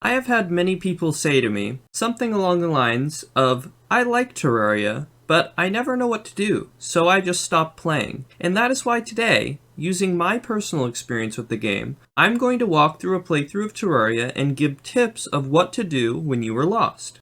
I have had many people say to me something along the lines of, I like Terraria, but I never know what to do, so I just stop playing. And that is why today, using my personal experience with the game, I'm going to walk through a playthrough of Terraria and give tips of what to do when you are lost.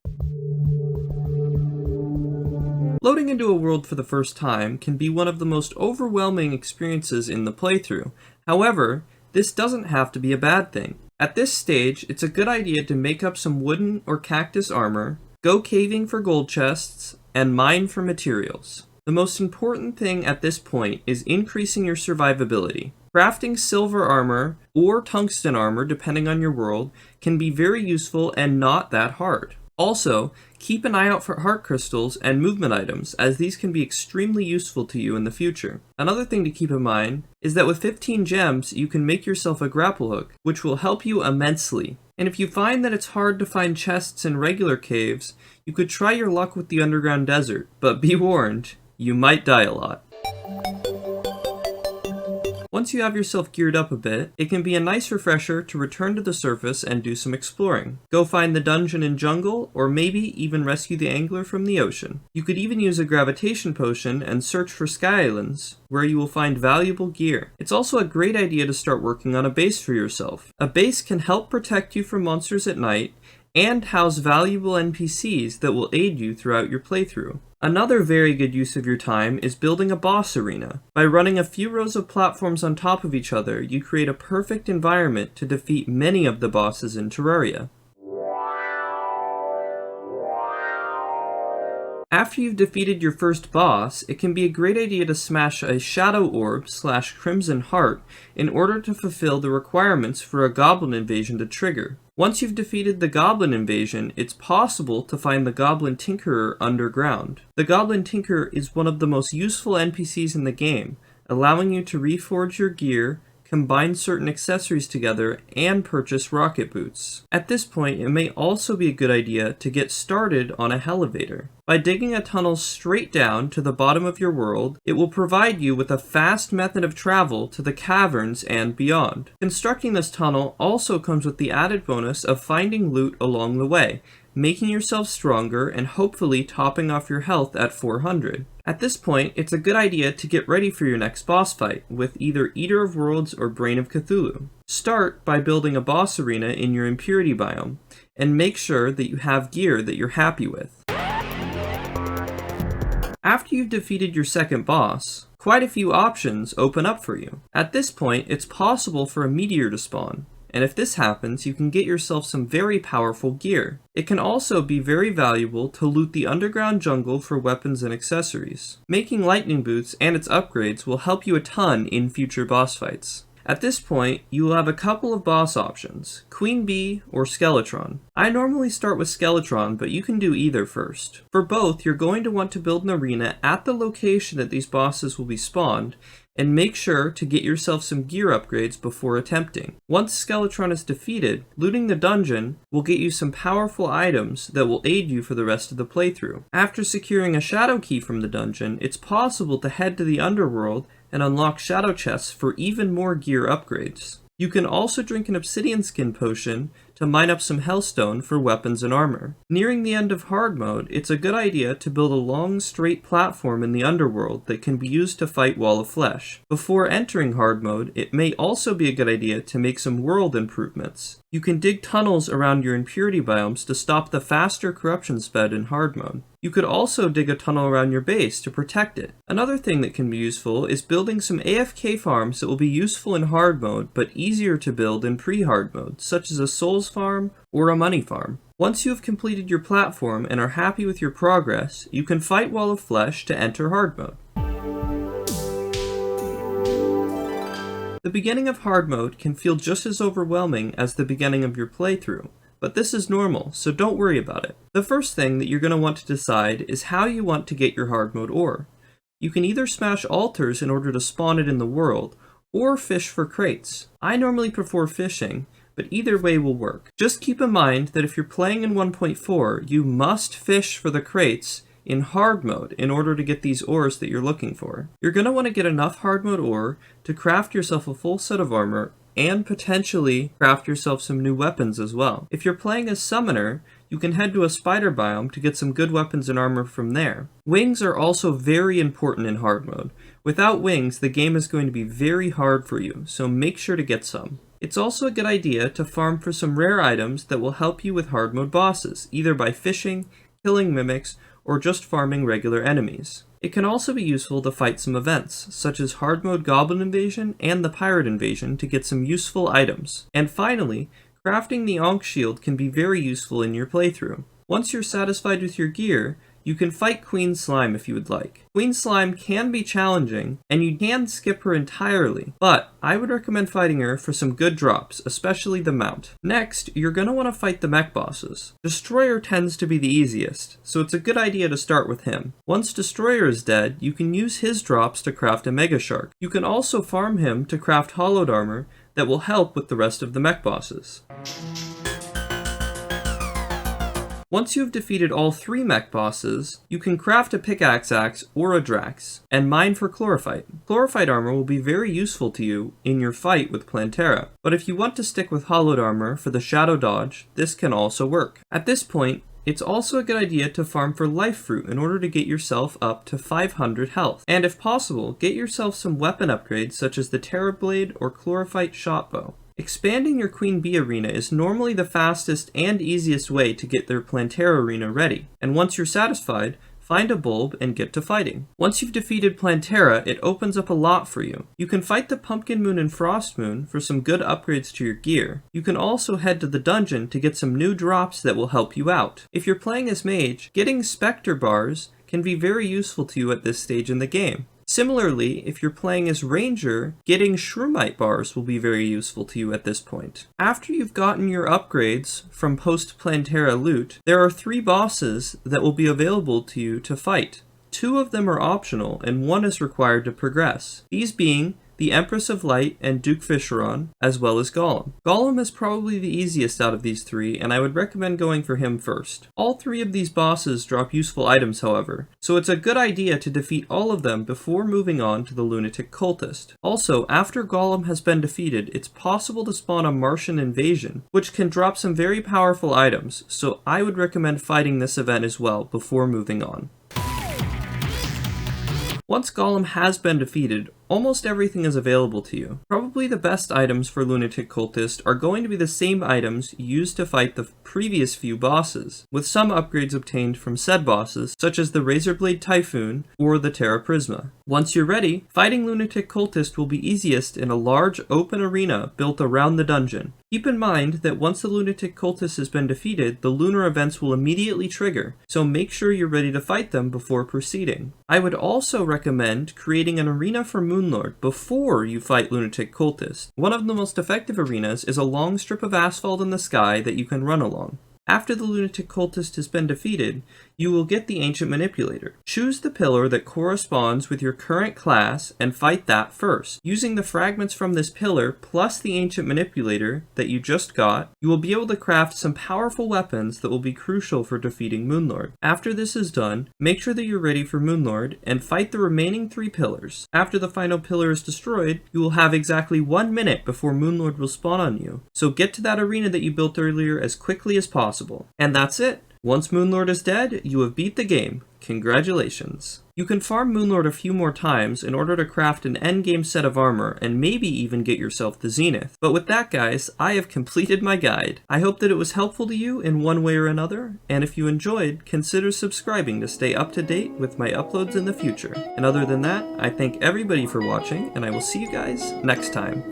Loading into a world for the first time can be one of the most overwhelming experiences in the playthrough. However, this doesn't have to be a bad thing. At this stage, it's a good idea to make up some wooden or cactus armor, go caving for gold chests, and mine for materials. The most important thing at this point is increasing your survivability. Crafting silver armor or tungsten armor, depending on your world, can be very useful and not that hard. Also, keep an eye out for heart crystals and movement items, as these can be extremely useful to you in the future. Another thing to keep in mind is that with 15 gems, you can make yourself a grapple hook, which will help you immensely. And if you find that it's hard to find chests in regular caves, you could try your luck with the underground desert, but be warned, you might die a lot. Once you have yourself geared up a bit, it can be a nice refresher to return to the surface and do some exploring. Go find the dungeon and jungle, or maybe even rescue the angler from the ocean. You could even use a gravitation potion and search for sky islands, where you will find valuable gear. It's also a great idea to start working on a base for yourself. A base can help protect you from monsters at night, and house valuable NPCs that will aid you throughout your playthrough. Another very good use of your time is building a boss arena. By running a few rows of platforms on top of each other, you create a perfect environment to defeat many of the bosses in Terraria. After you've defeated your first boss, it can be a great idea to smash a Shadow Orb / Crimson Heart in order to fulfill the requirements for a Goblin invasion to trigger. Once you've defeated the Goblin invasion, it's possible to find the Goblin Tinkerer underground. The Goblin Tinkerer is one of the most useful NPCs in the game, allowing you to reforge your gear, combine certain accessories together, and purchase rocket boots. At this point, it may also be a good idea to get started on a elevator. By digging a tunnel straight down to the bottom of your world, it will provide you with a fast method of travel to the caverns and beyond. Constructing this tunnel also comes with the added bonus of finding loot along the way, making yourself stronger and hopefully topping off your health at 400. At this point, it's a good idea to get ready for your next boss fight with either Eater of Worlds or Brain of Cthulhu. Start by building a boss arena in your impurity biome, and make sure that you have gear that you're happy with. After you've defeated your second boss, quite a few options open up for you. At this point, it's possible for a meteor to spawn, and if this happens, you can get yourself some very powerful gear. It can also be very valuable to loot the underground jungle for weapons and accessories. Making lightning boots and its upgrades will help you a ton in future boss fights. At this point, you will have a couple of boss options, Queen Bee or Skeletron. I normally start with Skeletron, but you can do either first. For both, you're going to want to build an arena at the location that these bosses will be spawned, and make sure to get yourself some gear upgrades before attempting. Once Skeletron is defeated, looting the dungeon will get you some powerful items that will aid you for the rest of the playthrough. After securing a shadow key from the dungeon, it's possible to head to the underworld and unlock shadow chests for even more gear upgrades. You can also drink an obsidian skin potion to mine up some hellstone for weapons and armor. Nearing the end of hard mode, it's a good idea to build a long straight platform in the underworld that can be used to fight Wall of Flesh. Before entering hard mode, it may also be a good idea to make some world improvements. You can dig tunnels around your impurity biomes to stop the faster corruption sped in hard mode. You could also dig a tunnel around your base to protect it. Another thing that can be useful is building some AFK farms that will be useful in hard mode but easier to build in pre-hard mode, such as a souls farm or a money farm. Once you have completed your platform and are happy with your progress, you can fight Wall of Flesh to enter hard mode. The beginning of hard mode can feel just as overwhelming as the beginning of your playthrough, but this is normal, so don't worry about it. The first thing that you're going to want to decide is how you want to get your hard mode ore. You can either smash altars in order to spawn it in the world, or fish for crates. I normally prefer fishing, but either way will work. Just keep in mind that if you're playing in 1.4, you must fish for the crates in hard mode in order to get these ores that you're looking for. You're going to want to get enough hard mode ore to craft yourself a full set of armor and potentially craft yourself some new weapons as well. If you're playing as Summoner, you can head to a spider biome to get some good weapons and armor from there. Wings are also very important in hard mode. Without wings, the game is going to be very hard for you, so make sure to get some. It's also a good idea to farm for some rare items that will help you with hard mode bosses, either by fishing, killing mimics, or just farming regular enemies. It can also be useful to fight some events, such as hard mode Goblin Invasion and the Pirate Invasion to get some useful items. And finally, crafting the Ankh Shield can be very useful in your playthrough. Once you're satisfied with your gear, you can fight Queen Slime if you would like. Queen Slime can be challenging, and you can skip her entirely, but I would recommend fighting her for some good drops, especially the mount. Next, you're going to want to fight the mech bosses. Destroyer tends to be the easiest, so it's a good idea to start with him. Once Destroyer is dead, you can use his drops to craft a Mega Shark. You can also farm him to craft hollowed armor that will help with the rest of the mech bosses. Once you've defeated all 3 mech bosses, you can craft a pickaxe axe or a Drax, and mine for chlorophyte. Chlorophyte armor will be very useful to you in your fight with Plantera, but if you want to stick with hollowed armor for the shadow dodge, this can also work. At this point, it's also a good idea to farm for life fruit in order to get yourself up to 500 health, and if possible, get yourself some weapon upgrades such as the Terra Blade or Chlorophyte Shotbow. Expanding your Queen Bee arena is normally the fastest and easiest way to get their Plantera arena ready, and once you're satisfied, find a bulb and get to fighting. Once you've defeated Plantera, it opens up a lot for you. You can fight the Pumpkin Moon and Frost Moon for some good upgrades to your gear. You can also head to the dungeon to get some new drops that will help you out. If you're playing as Mage, getting Spectre bars can be very useful to you at this stage in the game. Similarly, if you're playing as Ranger, getting Shroomite bars will be very useful to you at this point. After you've gotten your upgrades from post-Plantera loot, there are 3 bosses that will be available to you to fight. 2 of them are optional, and 1 is required to progress. These being the Empress of Light and Duke Fisheron, as well as Golem. Golem is probably the easiest out of these 3, and I would recommend going for him first. All 3 of these bosses drop useful items, however, so it's a good idea to defeat all of them before moving on to the Lunatic Cultist. Also, after Golem has been defeated, it's possible to spawn a Martian Invasion, which can drop some very powerful items, so I would recommend fighting this event as well before moving on. Once Golem has been defeated, almost everything is available to you. Probably the best items for Lunatic Cultist are going to be the same items used to fight the previous few bosses, with some upgrades obtained from said bosses, such as the Razorblade Typhoon or the Terra Prisma. Once you're ready, fighting Lunatic Cultist will be easiest in a large open arena built around the dungeon. Keep in mind that once the Lunatic Cultist has been defeated, the lunar events will immediately trigger, so make sure you're ready to fight them before proceeding. I would also recommend creating an arena for Moonlord before you fight Lunatic Cultist. One of the most effective arenas is a long strip of asphalt in the sky that you can run along. After the Lunatic Cultist has been defeated, you will get the Ancient Manipulator. Choose the pillar that corresponds with your current class and fight that first. Using the fragments from this pillar plus the Ancient Manipulator that you just got, you will be able to craft some powerful weapons that will be crucial for defeating Moonlord. After this is done, make sure that you're ready for Moonlord and fight the remaining 3 pillars. After the final pillar is destroyed, you will have exactly 1 minute before Moonlord will spawn on you. So get to that arena that you built earlier as quickly as possible. And that's it. Once Moonlord is dead, you have beat the game. Congratulations. You can farm Moonlord a few more times in order to craft an endgame set of armor and maybe even get yourself the Zenith. But with that, guys, I have completed my guide. I hope that it was helpful to you in one way or another, and if you enjoyed, consider subscribing to stay up to date with my uploads in the future. And other than that, I thank everybody for watching, and I will see you guys next time.